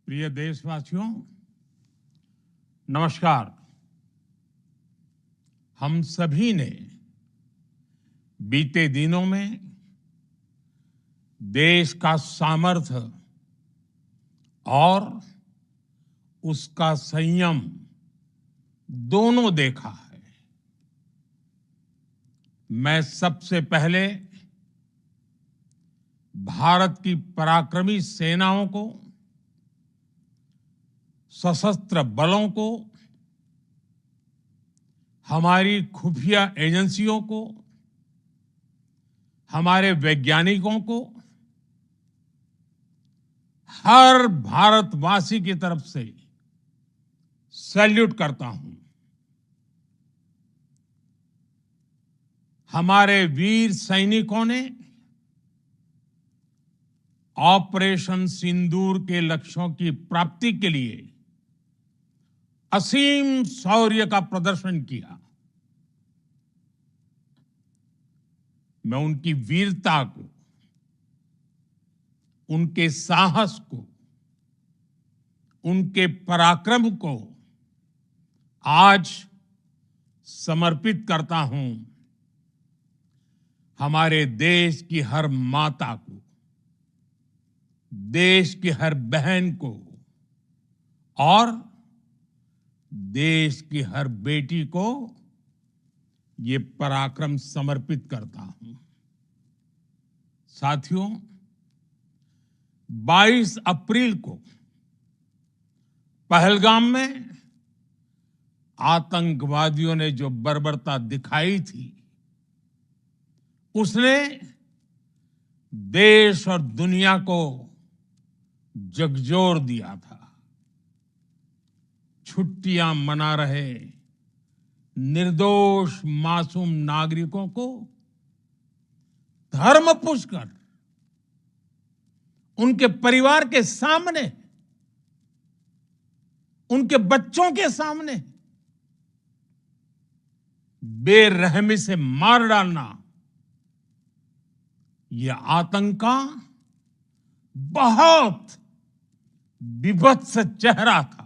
प्रिय देशवासियों, नमस्कार। हम सभी ने बीते दिनों में देश का सामर्थ्य और उसका संयम दोनों देखा है। मैं सबसे पहले भारत की पराक्रमी सेनाओं को, सशस्त्र बलों को, हमारी खुफिया एजेंसियों को, हमारे वैज्ञानिकों को, हर भारतवासी की तरफ से सैल्यूट करता हूं। हमारे वीर सैनिकों ने ऑपरेशन सिंदूर के लक्ष्यों की प्राप्ति के लिए असीम शौर्य का प्रदर्शन किया। मैं उनकी वीरता को, उनके साहस को, उनके पराक्रम को आज समर्पित करता हूं हमारे देश की हर माता को, देश की हर बहन को और देश की हर बेटी को ये पराक्रम समर्पित करता हूं। साथियों, 22 अप्रैल को पहलगाम में आतंकवादियों ने जो बर्बरता दिखाई थी, उसने देश और दुनिया को झकझोर दिया था। छुट्टियां मना रहे निर्दोष मासूम नागरिकों को धर्म पूछकर उनके परिवार के सामने, उनके बच्चों के सामने बेरहमी से मार डालना, यह आतंक का बहुत विभत्स चेहरा था,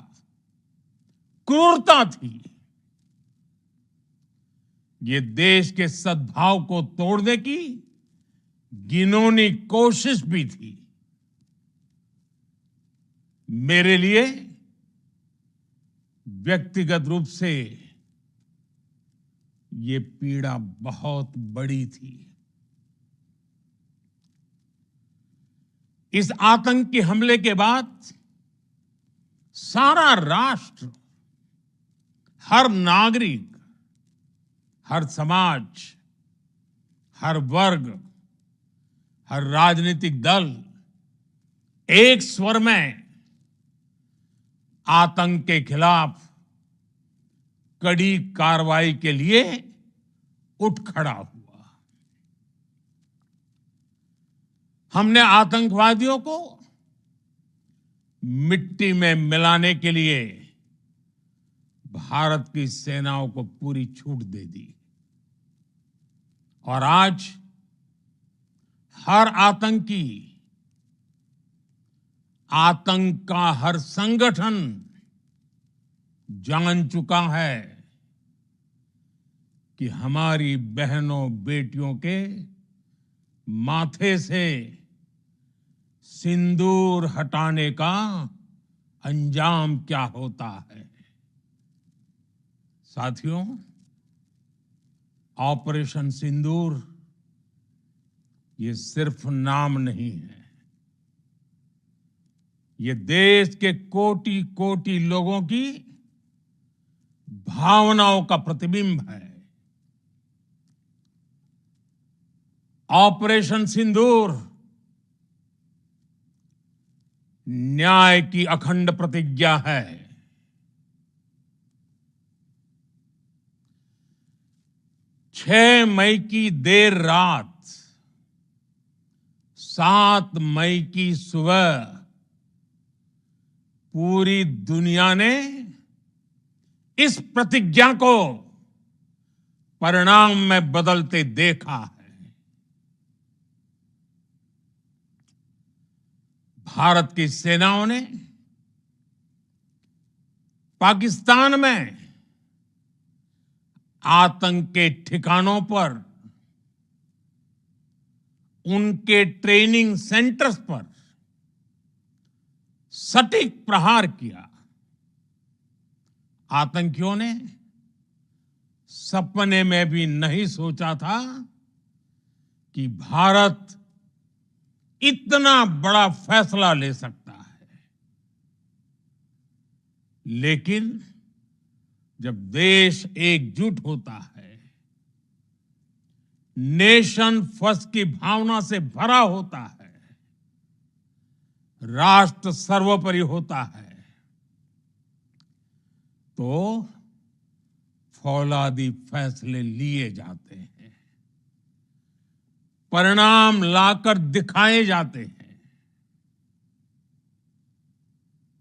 क्रूरता थी। ये देश के सद्भाव को तोड़ने की घिनौनी कोशिश भी थी। मेरे लिए व्यक्तिगत रूप से ये पीड़ा बहुत बड़ी थी। इस आतंकी हमले के बाद सारा राष्ट्र, हर नागरिक, हर समाज, हर वर्ग, हर राजनीतिक दल एक स्वर में आतंक के खिलाफ कड़ी कार्रवाई के लिए उठ खड़ा हुआ। हमने आतंकवादियों को मिट्टी में मिलाने के लिए भारत की सेनाओं को पूरी छूट दे दी और आज हर आतंकी, आतंक का हर संगठन जान चुका है कि हमारी बहनों बेटियों के माथे से सिंदूर हटाने का अंजाम क्या होता है। साथियों, ऑपरेशन सिंदूर ये सिर्फ नाम नहीं है, ये देश के कोटि कोटि लोगों की भावनाओं का प्रतिबिंब है। ऑपरेशन सिंदूर न्याय की अखंड प्रतिज्ञा है। 6 मई की देर रात, 7 मई की सुबह पूरी दुनिया ने इस प्रतिज्ञा को परिणाम में बदलते देखा है। भारत की सेनाओं ने पाकिस्तान में आतंक के ठिकानों पर, उनके ट्रेनिंग सेंटर्स पर सटीक प्रहार किया। आतंकियों ने सपने में भी नहीं सोचा था कि भारत इतना बड़ा फैसला ले सकता है। लेकिन जब देश एकजुट होता है, नेशन फर्स्ट की भावना से भरा होता है, राष्ट्र सर्वोपरि होता है, तो फौलादी फैसले लिए जाते हैं, परिणाम लाकर दिखाए जाते हैं।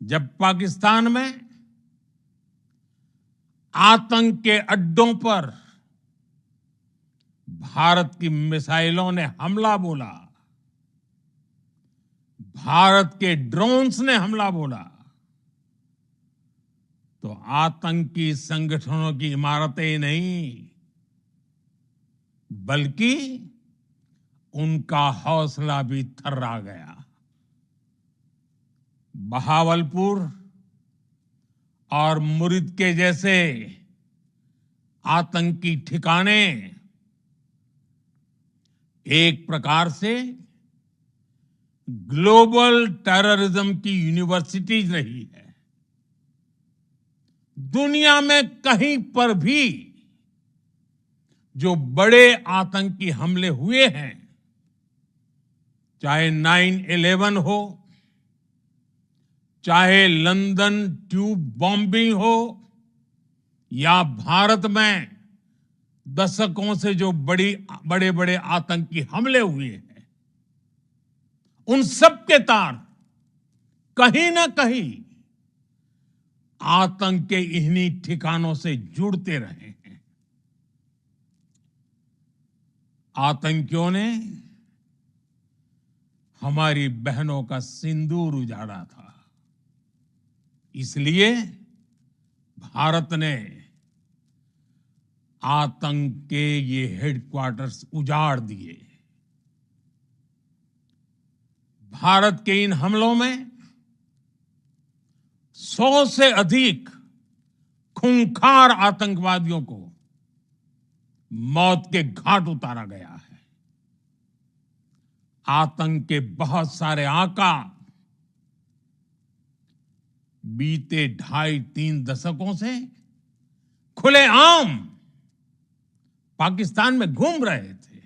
जब पाकिस्तान में आतंक के अड्डों पर भारत की मिसाइलों ने हमला बोला, भारत के ड्रोन्स ने हमला बोला, तो आतंकी संगठनों की इमारतें नहीं, बल्कि उनका हौसला भी थर्रा गया। बहावलपुर और मुरिद के जैसे आतंकी ठिकाने एक प्रकार से ग्लोबल टेररिज्म की यूनिवर्सिटीज रही है। दुनिया में कहीं पर भी जो बड़े आतंकी हमले हुए हैं, चाहे 9/11 हो, चाहे लंदन ट्यूब बॉम्बिंग हो, या भारत में दशकों से जो बड़े बड़े आतंकी हमले हुए हैं, उन सब के तार कहीं ना कहीं आतंक के इन्हीं ठिकानों से जुड़ते रहे हैं। आतंकियों ने हमारी बहनों का सिंदूर उजाड़ा था, इसलिए भारत ने आतंक के ये हेडक्वार्टर्स उजाड़ दिए। भारत के इन हमलों में 100 से अधिक खूंखार आतंकवादियों को मौत के घाट उतारा गया है। आतंक के बहुत सारे आका बीते 2.5-3 दशकों से खुलेआम पाकिस्तान में घूम रहे थे,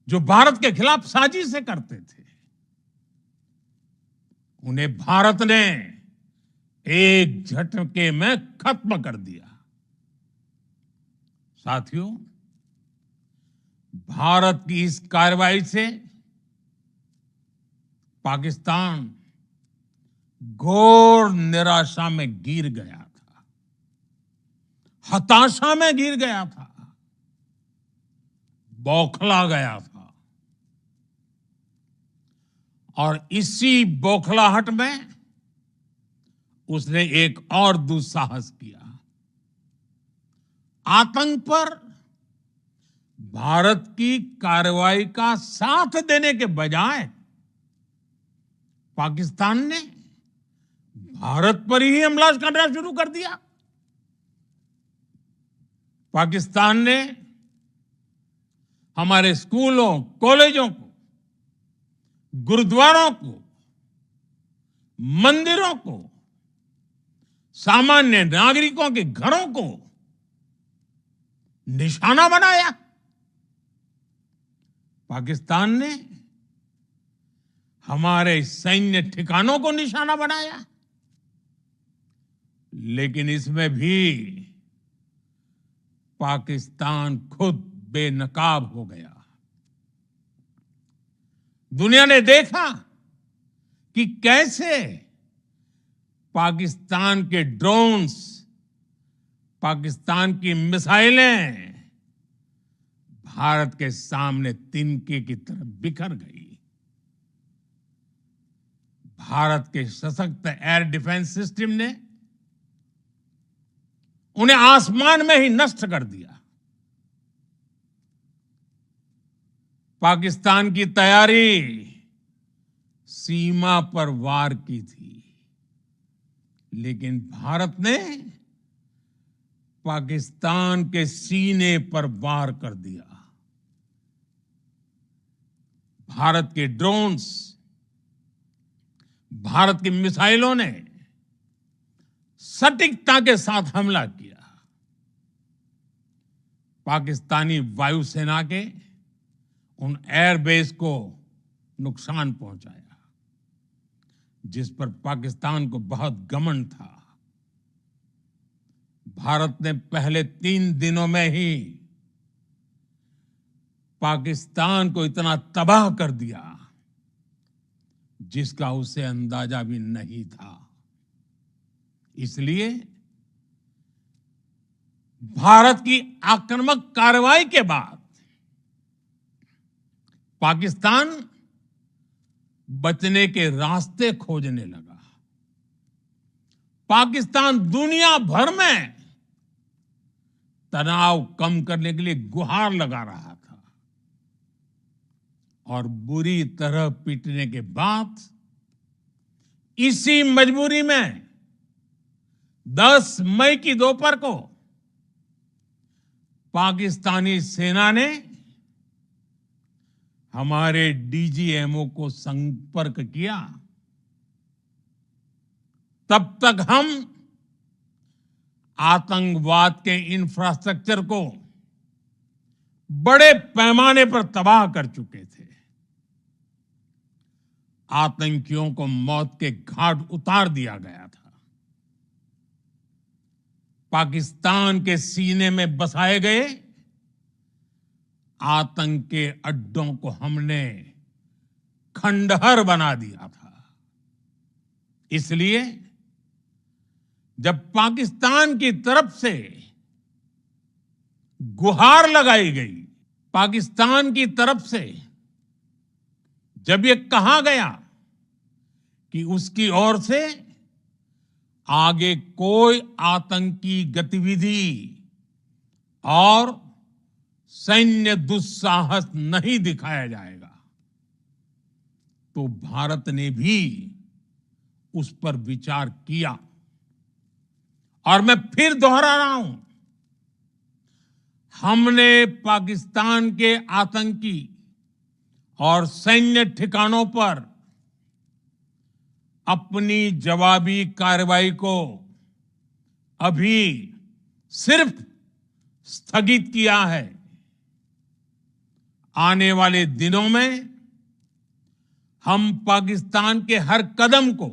जो भारत के खिलाफ साजिशें करते थे। उन्हें भारत ने एक झटके में खत्म कर दिया। साथियों, भारत की इस कार्रवाई से पाकिस्तान घोर निराशा में गिर गया था, हताशा में गिर गया था, बौखला गया था। और इसी बौखलाहट में उसने एक और दुस्साहस किया। आतंक पर भारत की कार्रवाई का साथ देने के बजाय पाकिस्तान ने भारत पर ही हमला करना शुरू कर दिया। पाकिस्तान ने हमारे स्कूलों, कॉलेजों को, गुरुद्वारों को, मंदिरों को, सामान्य नागरिकों के घरों को निशाना बनाया। पाकिस्तान ने हमारे सैन्य ठिकानों को निशाना बनाया। लेकिन इसमें भी पाकिस्तान खुद बेनकाब हो गया। दुनिया ने देखा कि कैसे पाकिस्तान के ड्रोन्स, पाकिस्तान की मिसाइलें भारत के सामने तिनके की तरह बिखर गई। भारत के सशक्त एयर डिफेंस सिस्टम ने उन्हें आसमान में ही नष्ट कर दिया। पाकिस्तान की तैयारी सीमा पर वार की थी, लेकिन भारत ने पाकिस्तान के सीने पर वार कर दिया। भारत के ड्रोन्स, भारत की मिसाइलों ने सटीकता के साथ हमला किया। पाकिस्तानी वायुसेना के उन एयरबेस को नुकसान पहुंचाया, जिस पर पाकिस्तान को बहुत घमंड था। भारत ने पहले 3 दिनों में ही पाकिस्तान को इतना तबाह कर दिया जिसका उसे अंदाजा भी नहीं था। इसलिए भारत की आक्रामक कार्रवाई के बाद पाकिस्तान बचने के रास्ते खोजने लगा। पाकिस्तान दुनिया भर में तनाव कम करने के लिए गुहार लगा रहा था और बुरी तरह पीटने के बाद इसी मजबूरी में 10 मई की दोपहर को पाकिस्तानी सेना ने हमारे डीजीएमओ को संपर्क किया। तब तक हम आतंकवाद के इंफ्रास्ट्रक्चर को बड़े पैमाने पर तबाह कर चुके थे। आतंकियों को मौत के घाट उतार दिया गया था। पाकिस्तान के सीने में बसाए गए आतंक के अड्डों को हमने खंडहर बना दिया था। इसलिए जब पाकिस्तान की तरफ से गुहार लगाई गई, पाकिस्तान की तरफ से जब ये कहा गया कि उसकी ओर से आगे कोई आतंकी गतिविधि और सैन्य दुस्साहस नहीं दिखाया जाएगा, तो भारत ने भी उस पर विचार किया। और मैं फिर दोहरा रहा हूं, हमने पाकिस्तान के आतंकी और सैन्य ठिकानों पर अपनी जवाबी कार्रवाई को अभी सिर्फ स्थगित किया है। आने वाले दिनों में हम पाकिस्तान के हर कदम को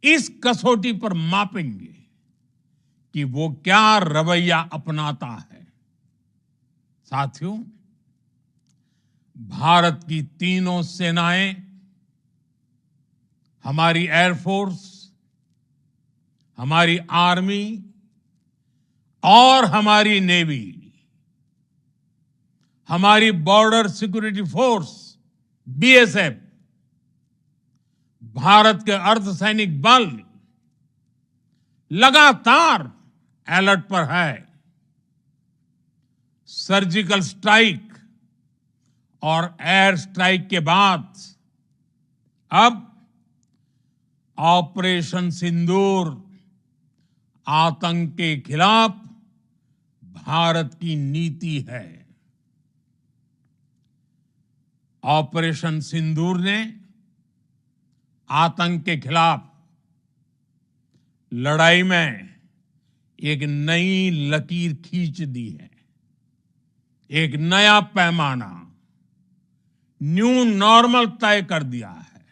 इस कसौटी पर मापेंगे कि वो क्या रवैया अपनाता है। साथियों, भारत की तीनों सेनाएं, हमारी एयरफोर्स, हमारी आर्मी और हमारी नेवी, हमारी border security force BSF, Bharat के अर्धसैनिक बल लगातार अलर्ट पर है। सर्जिकल स्ट्राइक और एयर स्ट्राइक के बाद अब ऑपरेशन सिंदूर आतंक के खिलाफ भारत की नीति है। ऑपरेशन सिंदूर ने आतंक के खिलाफ लड़ाई में एक नई लकीर खींच दी है, एक नया पैमाना, न्यू नॉर्मल तय कर दिया है।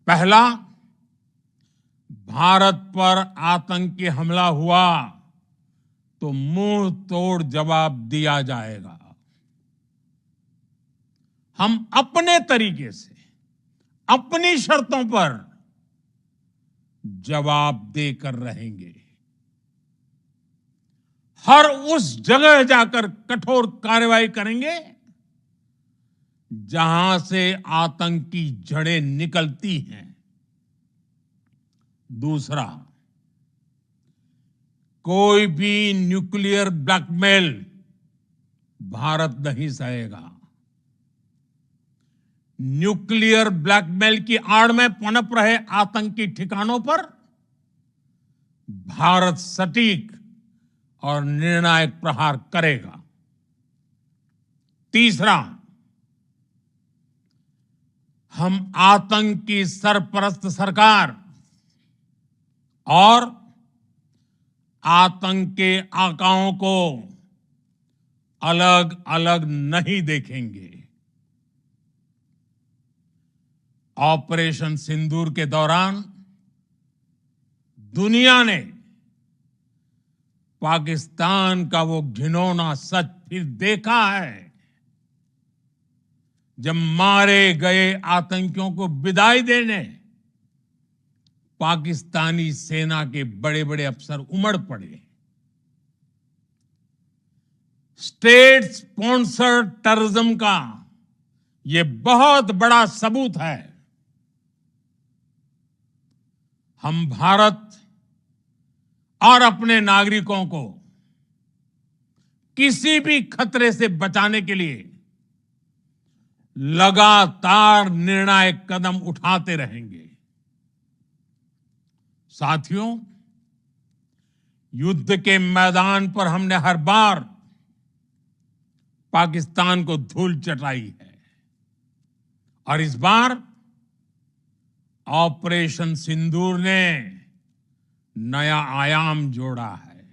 पहला, भारत पर आतंकी हमला हुआ तो मुंह तोड़ जवाब दिया जाएगा। हम अपने तरीके से, अपनी शर्तों पर जवाब देकर रहेंगे। हर उस जगह जाकर कठोर कार्रवाई करेंगे जहां से आतंक की जड़ें निकलती हैं। दूसरा, कोई भी न्यूक्लियर ब्लैकमेल भारत नहीं सहेगा। न्यूक्लियर ब्लैकमेल की आड़ में पनप रहे आतंकी ठिकानों पर भारत सटीक और निर्णायक प्रहार करेगा। तीसरा, हम आतंक की सरपरस्त सरकार और आतंक के आकाओं को अलग अलग नहीं देखेंगे। ऑपरेशन सिंदूर के दौरान दुनिया ने पाकिस्तान का वो घिनौना सच फिर देखा है, जब मारे गए आतंकियों को विदाई देने पाकिस्तानी सेना के बड़े बड़े अफसर उमड़ पड़े। स्टेट स्पॉन्सर्ड टेररिज्म का यह बहुत बड़ा सबूत है। हम भारत और अपने नागरिकों को किसी भी खतरे से बचाने के लिए लगातार निर्णायक कदम उठाते रहेंगे। साथियों, युद्ध के मैदान पर हमने हर बार पाकिस्तान को धूल चटाई है और इस बार ऑपरेशन सिंदूर ने नया आयाम जोड़ा है।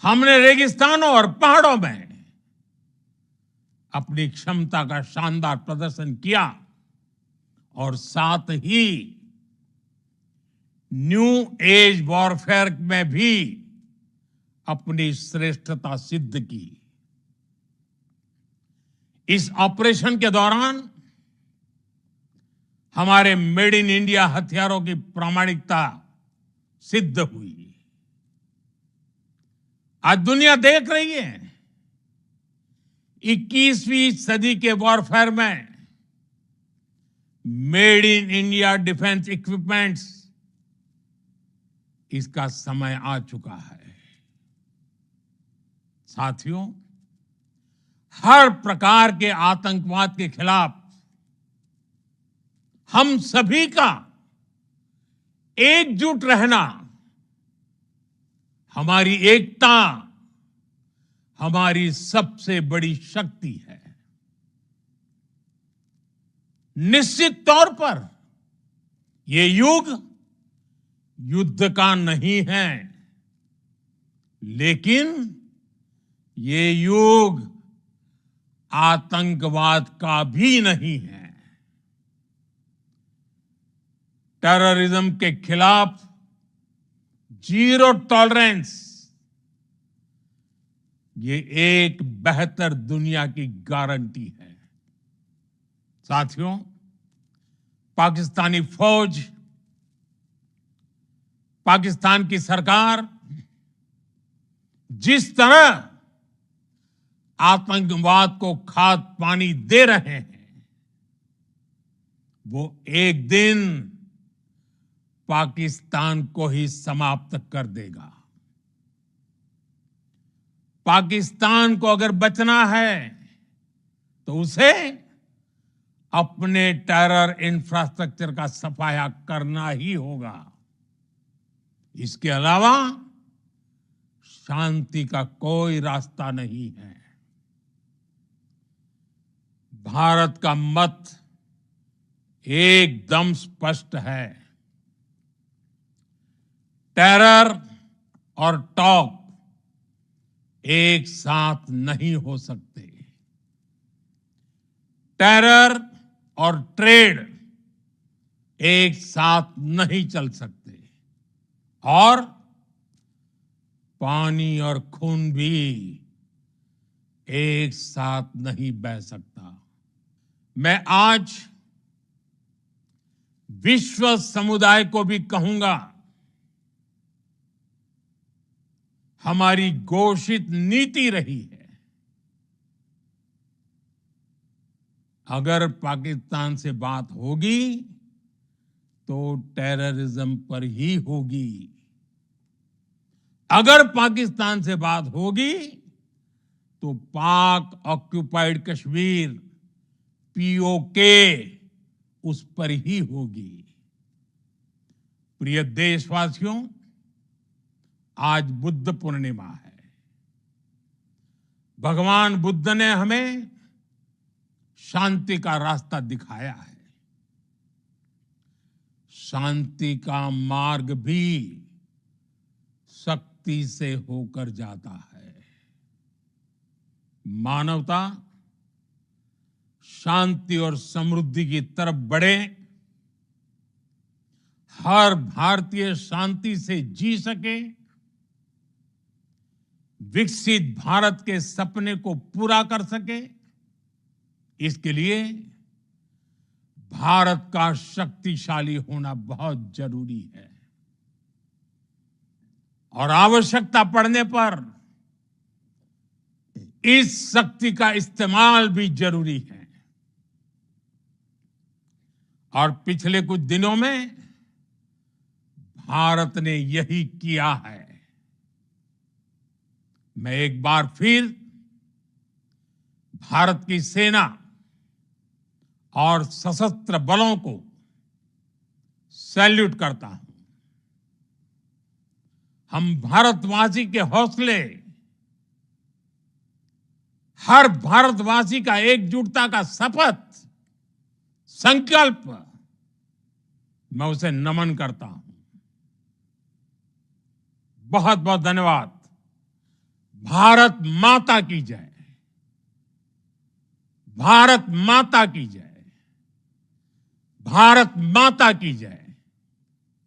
हमने रेगिस्तानों और पहाड़ों में अपनी क्षमता का शानदार प्रदर्शन किया और साथ ही न्यू एज वॉरफेयर में भी अपनी श्रेष्ठता सिद्ध की। इस ऑपरेशन के दौरान हमारे मेड इन इंडिया हथियारों की प्रामाणिकता सिद्ध हुई। आज दुनिया देख रही है 21वीं सदी के वॉरफेयर में made in India defence equipments, इसका समय आ चुका है। साथियों, हर प्रकार के आतंकवाद के खिलाफ हम सभी का एकजुट रहना, हमारी एकता हमारी सबसे बड़ी शक्ति है। निश्चित तौर पर ये युग युद्ध का नहीं है, लेकिन ये युग आतंकवाद का भी नहीं है। टेररिज्म के खिलाफ जीरो टॉलरेंस, ये एक बेहतर दुनिया की गारंटी है। साथियों, पाकिस्तानी फौज, पाकिस्तान की सरकार जिस तरह आतंकवाद को खाद पानी दे रहे हैं, वो एक दिन पाकिस्तान को ही समाप्त कर देगा। पाकिस्तान को अगर बचना है तो उसे अपने टेरर इंफ्रास्ट्रक्चर का सफाया करना ही होगा। इसके अलावा शांति का कोई रास्ता नहीं है। भारत का मत एकदम स्पष्ट है। टेरर और टॉक एक साथ नहीं हो सकते। टेरर और ट्रेड एक साथ नहीं चल सकते और पानी और खून भी एक साथ नहीं बह सकता। मैं आज विश्व समुदाय को भी कहूंगा, हमारी घोषित नीति रही है अगर पाकिस्तान से बात होगी तो टेररिज्म पर ही होगी। अगर पाकिस्तान से बात होगी तो पाक ऑक्युपाइड कश्मीर पीओके उस पर ही होगी। प्रिय देशवासियों, आज बुद्ध पूर्णिमा है। भगवान बुद्ध ने हमें शांति का रास्ता दिखाया है। शांति का मार्ग भी शक्ति से होकर जाता है। मानवता शांति और समृद्धि की तरफ बढ़े, हर भारतीय शांति से जी सके, विकसित भारत के सपने को पूरा कर सके, इसके लिए भारत का शक्तिशाली होना बहुत जरूरी है। और आवश्यकता पड़ने पर इस शक्ति का इस्तेमाल भी जरूरी है। और पिछले कुछ दिनों में भारत ने यही किया है। मैं एक बार फिर भारत की सेना और सशस्त्र बलों को सैल्यूट करता हूं। हम भारतवासी के हौसले, हर भारतवासी का एकजुटता का शपथ, संकल्प, मैं उसे नमन करता हूं। बहुत बहुत धन्यवाद। भारत माता की जय। भारत माता की जय। भारत माता की जय।